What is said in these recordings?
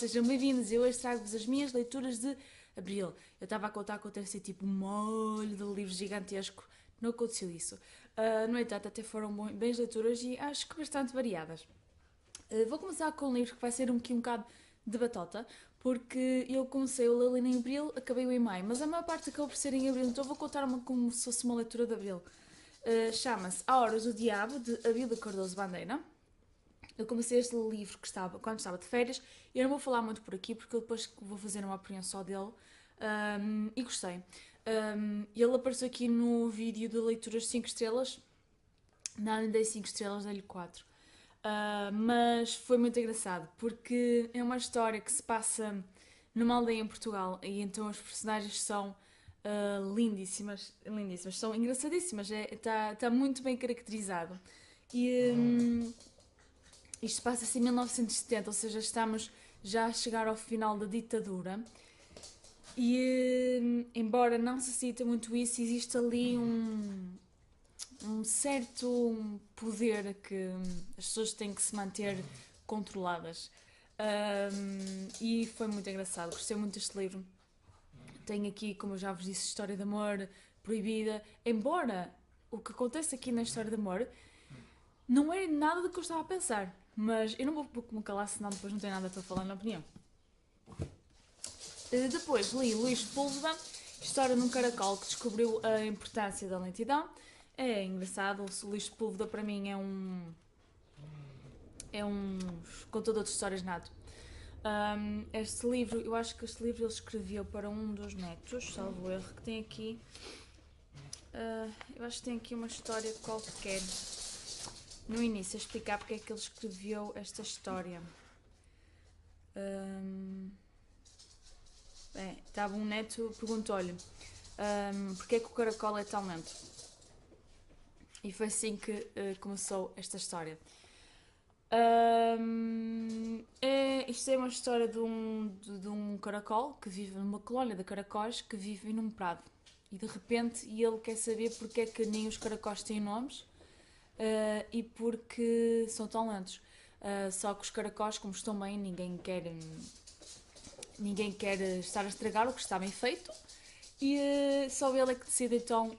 sejam bem-vindos. Eu hoje trago-vos as minhas leituras de Abril. Eu estava a contar que eu ter sido tipo um molho de livro gigantesco, não aconteceu isso. No entanto, até foram bem leituras e acho que bastante variadas. Vou começar com um livro que vai ser um bocado de batota, porque eu comecei o ler em Abril, acabei-o em Maio, mas a maior parte acabou por ser em Abril, então vou contar como se fosse uma leitura de Abril. Chama-se A Horas do Diabo, de Abílio Cardoso Bandeira. Eu comecei este livro quando estava de férias. Eu não vou falar muito por aqui porque eu depois vou fazer uma opinião só dele. E gostei. Ele apareceu aqui no vídeo de leituras 5 estrelas. Não lhe dei 5 estrelas, dei-lhe 4. Mas foi muito engraçado porque é uma história que se passa numa aldeia em Portugal e então os personagens são lindíssimas, lindíssimas, são engraçadíssimas, está muito bem caracterizado. E isto passa-se em 1970, ou seja, estamos já a chegar ao final da ditadura. E embora não se sinta muito isso, existe ali um certo poder que as pessoas têm que se manter controladas. E foi muito engraçado, gostei muito deste livro. Tem aqui, como eu já vos disse, história de amor proibida. Embora o que acontece aqui na história de amor não é nada do que eu estava a pensar. Mas eu não vou me calar, senão depois não tenho nada para falar na opinião. Depois li Luís Sepúlveda, História de um Caracol que descobriu a importância da lentidão. É engraçado, o Luís Sepúlveda para mim é um contador de histórias nato. Este livro, eu acho que este livro ele escreveu para um dos netos, salvo erro, que tem aqui. Eu acho que tem aqui uma história qualquer no início a explicar porque é que ele escreveu esta história. Estava um neto, perguntou-lhe porque é que o caracol é tão lento. E foi assim que começou esta história. Isto é uma história de um caracol que vive numa colónia de caracóis que vive num prado. E de repente ele quer saber porque é que nem os caracóis têm nomes e porque são tão lentos. Só que os caracóis, como estão bem, ninguém quer estar a estragar o que está bem feito. E só ele é que decide então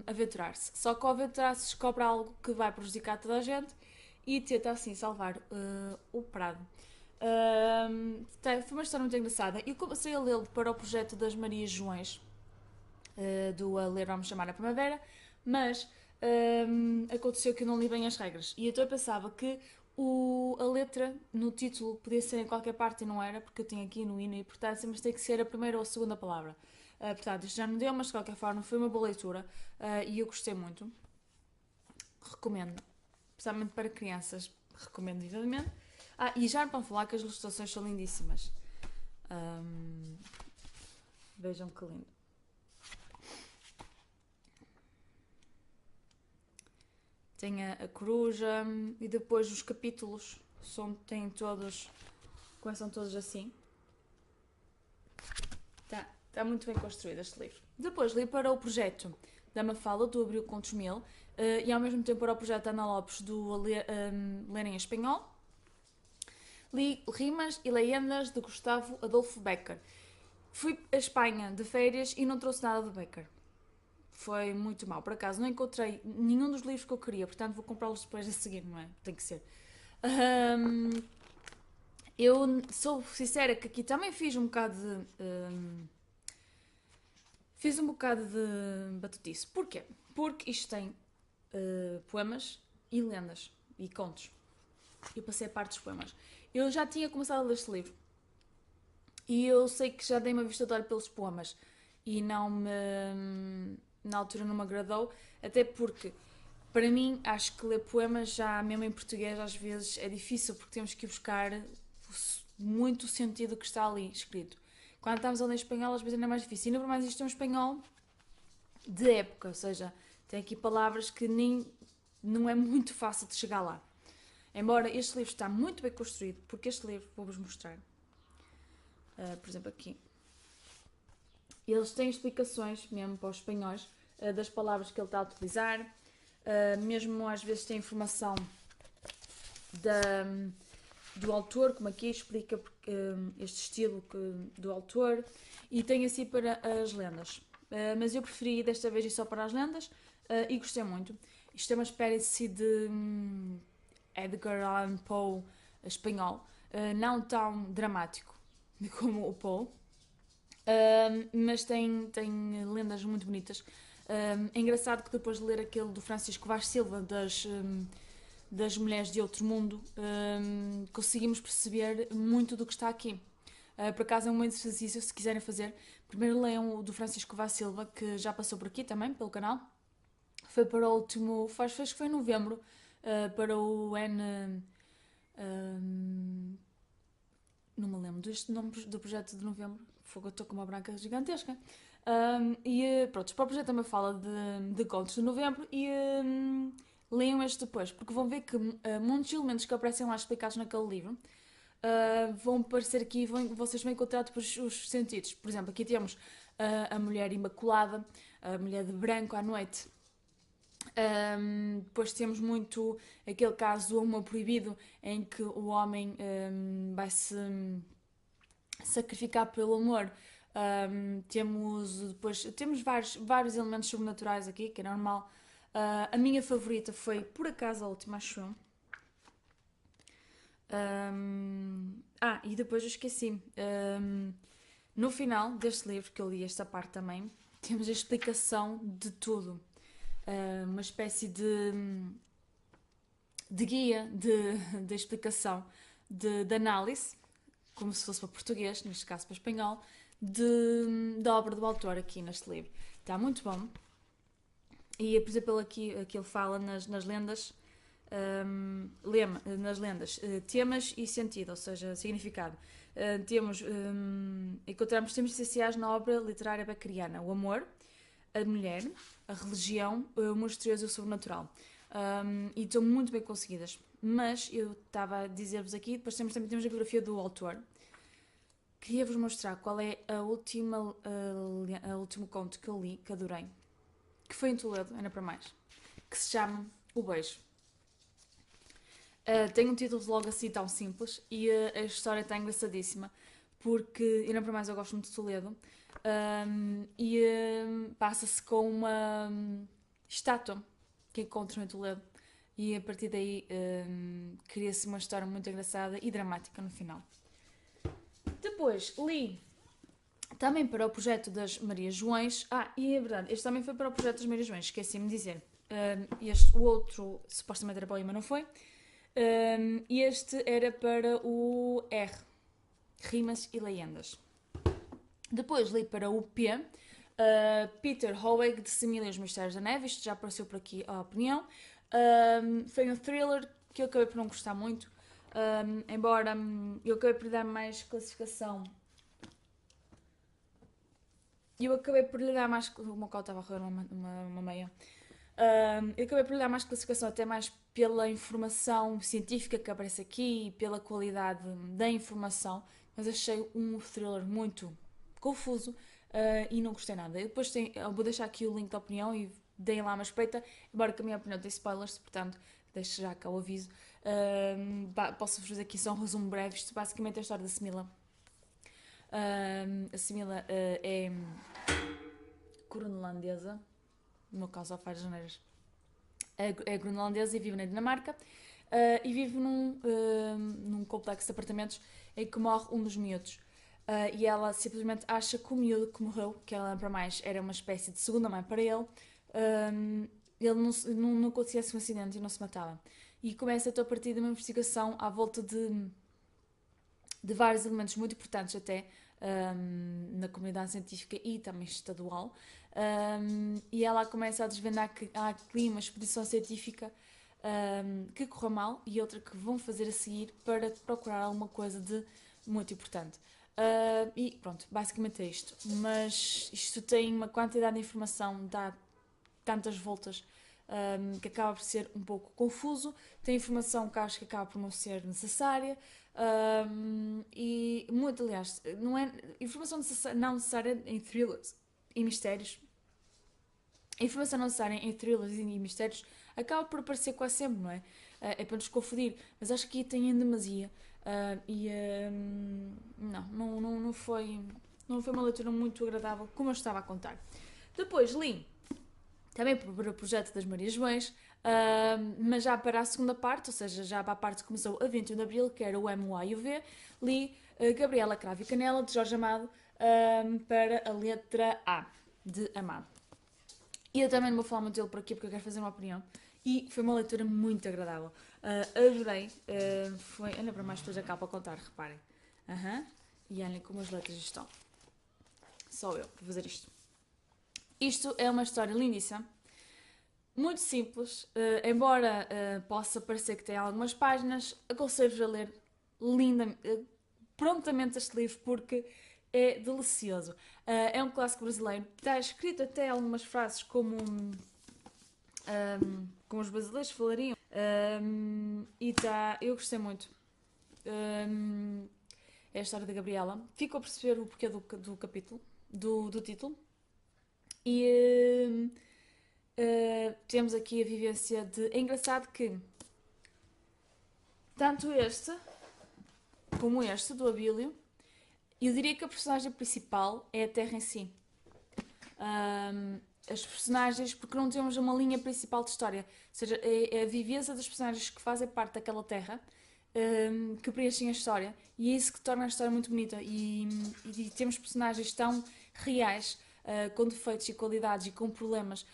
aventurar-se. Só que ao aventurar-se descobre algo que vai prejudicar toda a gente e tenta assim salvar o prado. Foi uma história muito engraçada. Eu comecei a lê-lo para o projeto das Marias Joões, do A Ler Vamos Chamar a Primavera, mas aconteceu que eu não li bem as regras. E então eu pensava que a letra no título podia ser em qualquer parte e não era, porque eu tinha aqui no hino e importância, mas tem que ser a primeira ou a segunda palavra. Portanto, isto já não deu, mas de qualquer forma foi uma boa leitura e eu gostei muito. Recomendo. Especialmente para crianças, recomendo vivamente. E já para falar que as ilustrações são lindíssimas. Vejam que lindo. Tem a coruja e depois os capítulos têm todos, começam todos assim. Está muito bem construído este livro. Depois li para o projeto da Mafalda, do Abril Contos Mil, e ao mesmo tempo para o projeto da Ana Lopes, do Ler em Espanhol. Li Rimas e Leyendas de Gustavo Adolfo Bécquer. Fui à Espanha de férias e não trouxe nada do Bécquer. Foi muito mal. Por acaso, não encontrei nenhum dos livros que eu queria, portanto vou comprá-los depois a seguir, não é? Tem que ser. Eu sou sincera que aqui também fiz um bocado de batutice. Porquê? Porque isto tem poemas e lendas e contos. Eu passei a parte dos poemas. Eu já tinha começado a ler este livro e eu sei que já dei uma vista de olho pelos poemas e na altura não me agradou, até porque para mim acho que ler poemas já mesmo em português às vezes é difícil porque temos que ir buscar muito o sentido que está ali escrito. Quando estamos a ler em espanhol às vezes ainda é mais difícil, ainda por mais isto é um espanhol de época, ou seja, tem aqui palavras que nem não é muito fácil de chegar lá. Embora este livro está muito bem construído, porque este livro, vou-vos mostrar, por exemplo aqui, eles têm explicações, mesmo para os espanhóis, das palavras que ele está a utilizar, mesmo às vezes tem informação do autor, como aqui explica este estilo do autor, e tem assim para as lendas. Mas eu preferi desta vez ir só para as lendas e gostei muito. Isto é uma espécie de Edgar Allan Poe espanhol, não tão dramático como o Poe, mas tem lendas muito bonitas. É engraçado que depois de ler aquele do Francisco Vaz Silva, das mulheres de outro mundo, conseguimos perceber muito do que está aqui. Por acaso é um bom exercício, se quiserem fazer. Primeiro leiam o do Francisco Vaz Silva, que já passou por aqui também, pelo canal. Foi para o último, acho que foi em novembro, para o não me lembro deste nome do projeto de novembro. Fogo, eu estou com uma branca gigantesca. Pronto, para o projeto também fala de contos de novembro e leiam este depois, porque vão ver que muitos elementos que aparecem lá explicados naquele livro vão aparecer aqui e vocês vão encontrar depois os sentidos. Por exemplo, aqui temos a mulher imaculada, a mulher de branco à noite. Depois temos muito aquele caso do amor proibido, em que o homem vai se sacrificar pelo amor. Temos vários elementos sobrenaturais aqui, que é normal. A minha favorita foi, por acaso, a última, acho eu. E depois eu esqueci. No final deste livro, que eu li esta parte também, temos a explicação de tudo. Uma espécie de guia de explicação, de análise, como se fosse para português, neste caso para espanhol, da obra do autor aqui neste livro. Está muito bom. E, por exemplo, aqui ele fala nas lendas, nas lendas, temas e sentido, ou seja, significado. Encontramos temas essenciais na obra literária bacariana: o amor, a mulher, a religião, o misterioso e o sobrenatural. E estão muito bem conseguidas. Mas eu estava a dizer-vos aqui, depois também temos a biografia do autor. Queria-vos mostrar qual é a último conto que eu li, que adorei, que foi em Toledo, ainda para mais, que se chama O Beijo. Tem um título logo assim tão simples e a história está engraçadíssima, porque, ainda para mais, eu gosto muito de Toledo. Passa-se com uma estátua que encontram em Toledo e a partir daí cria-se uma história muito engraçada e dramática no final. Depois li também para o projeto das Marias Joões. E é verdade, este também foi para o projeto das Marias Joões, esqueci-me de dizer. O outro supostamente era para o IMA, não foi? Este era para o R, Rimas e Leyendas. Depois li para o P, Peter Hoeg, de Semília e os Mistérios da Neve. Isto já apareceu por aqui a opinião. Foi um thriller que eu acabei por não gostar muito, embora eu acabei por lhe dar mais classificação. O meu carro estava a roer uma meia. Eu acabei por lhe dar mais classificação, até mais pela informação científica que aparece aqui e pela qualidade da informação, mas achei um thriller muito confuso e não gostei nada. Eu vou deixar aqui o link da opinião e deem lá uma espreita, embora que a minha opinião tem spoilers, portanto deixo já cá o aviso. Posso-vos fazer aqui só um resumo breve. Isto basicamente é a história da Semila. A Semila é groenlandesa, no meu caso, faz janeiras. É groenlandesa e vive na Dinamarca e vive num complexo de apartamentos em que morre um dos miúdos. E ela simplesmente acha que o miúdo que morreu, que ela para mais era uma espécie de segunda mãe para ele, ele não acontecia um acidente e não se matava. E começa a partir de uma investigação à volta de vários elementos muito importantes até na comunidade científica e também estadual. E ela começa a desvendar que há aqui uma expedição científica que correu mal e outra que vão fazer a seguir para procurar alguma coisa de muito importante. E pronto, basicamente é isto. Mas isto tem uma quantidade de informação, dá tantas voltas que acaba por ser um pouco confuso. Tem informação que acho que acaba por não ser necessária. E muito, aliás, não é informação não necessária em thrillers e mistérios. A informação não necessária em thrillers e mistérios acaba por aparecer quase sempre, não é? É para nos confundir, mas acho que aqui tem em demasia. Não foi uma leitura muito agradável, como eu estava a contar. Depois li, também para o projeto das Marias Joões, mas já para a segunda parte, ou seja, já para a parte que começou a 21 de Abril, que era o MOA e o V, li Gabriela Cravo e Canela, de Jorge Amado, para a letra A, de Amado. E eu também não vou falar muito dele por aqui porque eu quero fazer uma opinião. E foi uma leitura muito agradável. Adorei. Foi. Ainda para mais pessoas a capa a contar, reparem. E olhem como as letras estão. Só eu para fazer isto. Isto é uma história lindíssima. Muito simples. Embora possa parecer que tem algumas páginas, aconselho-vos a ler prontamente este livro porque é delicioso. É um clássico brasileiro. Está escrito até algumas frases como os brasileiros falariam. Eu gostei muito. É a história da Gabriela. Fico a perceber o porquê do capítulo, do título. E temos aqui a vivência de... É engraçado que tanto este como este, do Abílio, eu diria que a personagem principal é a Terra em si. As personagens, porque não temos uma linha principal de história, ou seja, é a vivência das personagens que fazem parte daquela terra que preenchem a história, e é isso que torna a história muito bonita. E temos personagens tão reais, com defeitos e qualidades e com problemas,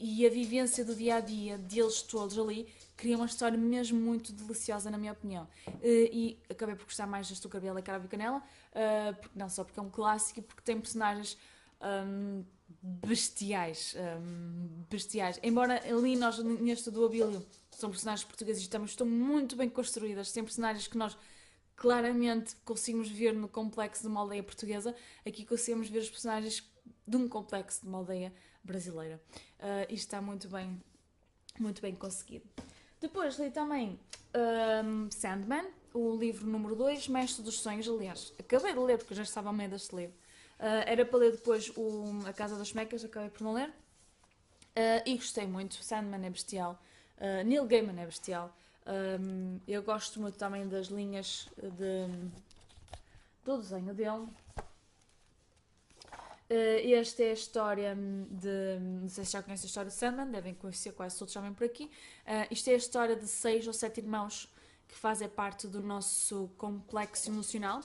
e a vivência do dia a dia deles todos ali cria uma história mesmo muito deliciosa, na minha opinião. E acabei por gostar mais deste Gabriela Cravo e Canela, não só porque é um clássico e porque tem personagens bestiais. Embora ali nós, neste do Abílio, são personagens portugueses e também estão muito bem construídas, tem personagens que nós claramente conseguimos ver no complexo de uma aldeia portuguesa, aqui conseguimos ver os personagens de um complexo de uma aldeia brasileira. Isto está muito bem conseguido. Depois li também Sandman, o livro número 2, Mestre dos Sonhos. Aliás, acabei de ler porque eu já estava a meio deste livro. Era para ler depois A Casa das Mecas, acabei por não ler. E gostei muito. Sandman é bestial. Neil Gaiman é bestial. Eu gosto muito também das linhas do desenho dele. Esta é a história de... Não sei se já conhecem a história de Sandman, devem conhecer, quase todos já vêm por aqui. Isto é a história de 6 ou 7 irmãos que fazem parte do nosso complexo emocional.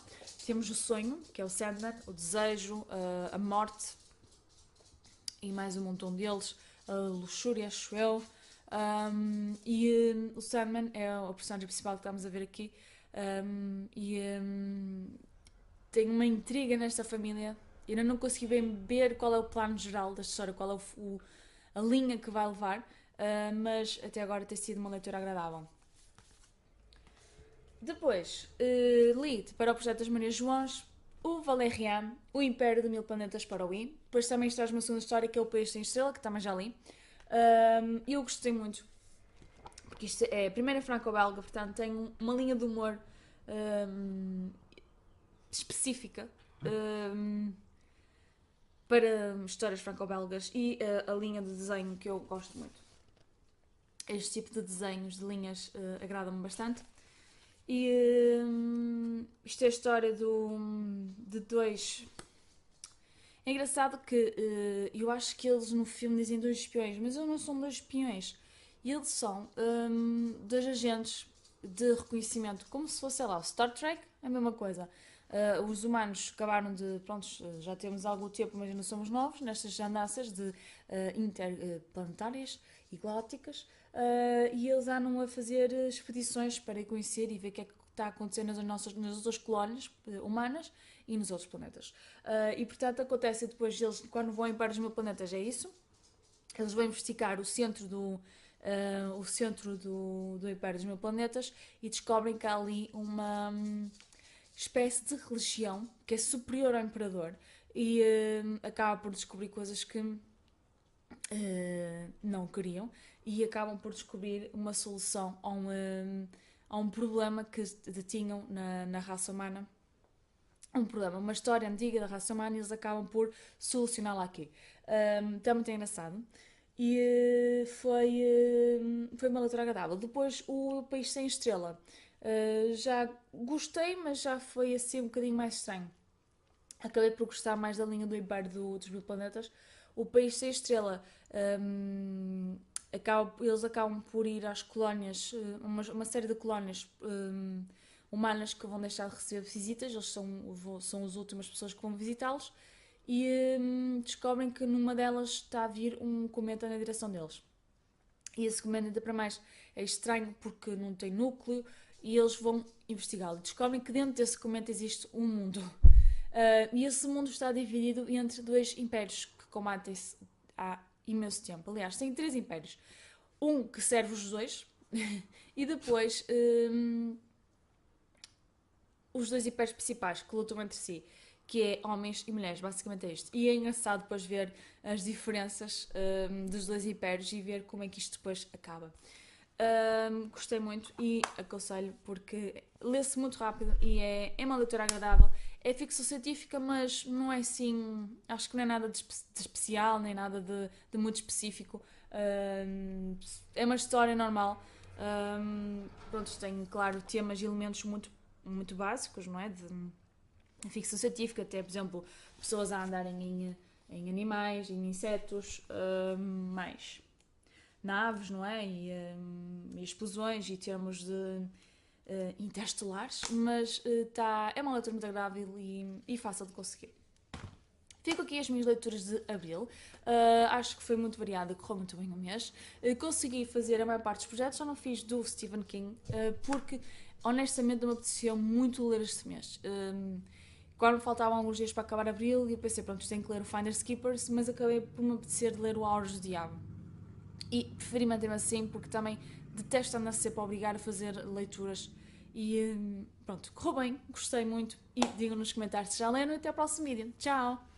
Temos o sonho, que é o Sandman, o desejo, a morte e mais um montão deles, a luxúria, acho eu. O Sandman é o personagem principal que estamos a ver aqui. Tem uma intriga nesta família. Eu ainda não consegui bem ver qual é o plano geral da história, qual é a linha que vai levar, mas até agora tem sido uma leitura agradável. Depois, li para o projeto das Marias Joões o Valerian, o Império de Mil Planetas para o I. Depois também traz uma segunda história, que é o País Sem Estrela, que também já li. E eu gostei muito, porque isto é a primeira franco-belga, portanto tem uma linha de humor específica para histórias franco-belgas e a linha de desenho que eu gosto muito. Este tipo de desenhos, de linhas, agrada-me bastante. E isto é a história de dois... É engraçado que eu acho que eles no filme dizem dois espiões, mas eles não são dois espiões. Eles são dois agentes de reconhecimento, como se fosse, sei lá, o Star Trek, é a mesma coisa. Os humanos acabaram de, pronto, já temos algum tempo, mas ainda somos novos nestas andanças de interplanetárias e galácticas, e eles andam a fazer expedições para ir conhecer e ver o que é que está a acontecer nas outras colónias humanas e nos outros planetas. E portanto acontece depois, eles quando vão para os mil planetas, é isso, eles vão investigar o centro do Império dos Mil Planetas e descobrem que há ali uma espécie de religião que é superior ao Imperador e acaba por descobrir coisas que não queriam e acabam por descobrir uma solução a um problema que tinham na raça humana. Uma história antiga da raça humana, e eles acabam por solucioná-la aqui. Está muito engraçado. e foi uma leitura agradável. Depois, O País Sem Estrela. Já gostei, mas já foi assim um bocadinho mais estranho. Acabei por gostar mais da linha do Império dos Mil Planetas. O País Sem Estrela, eles acabam por ir às colónias, uma série de colónias humanas que vão deixar de receber visitas, eles são as últimas pessoas que vão visitá-los, e descobrem que numa delas está a vir um cometa na direção deles. E esse cometa, ainda para mais, é estranho porque não tem núcleo, e eles vão investigá-lo. Descobrem que dentro desse cometa existe um mundo. E esse mundo está dividido entre dois impérios que combatem-se há imenso tempo. Aliás, tem três impérios. Um que serve os dois, e depois os dois impérios principais que lutam entre si, que é homens e mulheres, basicamente é isto. E é engraçado depois ver as diferenças dos dois impérios e ver como é que isto depois acaba. Gostei muito e aconselho porque lê-se muito rápido e é uma leitura agradável. É ficção científica, mas não é assim. Acho que não é nada de especial, nem nada de muito específico. É uma história normal. Pronto, tem, claro, temas e elementos muito básicos, não é? De ficção científica, até, por exemplo, pessoas a andarem em animais, em insetos, mais naves, não é? E explosões e termos de interestelares, mas é uma leitura muito agradável e fácil de conseguir. Fico aqui as minhas leituras de abril. Acho que foi muito variada, correu muito bem o mês. Consegui fazer a maior parte dos projetos, só não fiz do Stephen King, porque honestamente não me apetecia muito ler este mês. Quando me faltavam alguns dias para acabar abril, eu pensei, pronto, tenho que ler o Finders Keepers, mas acabei por me apetecer ler o Auras do Diabo. E preferi manter-me assim porque também detesto andar sempre a obrigar a fazer leituras. E pronto, correu bem, gostei muito. E digam nos comentários se já leram e até ao próximo vídeo. Tchau!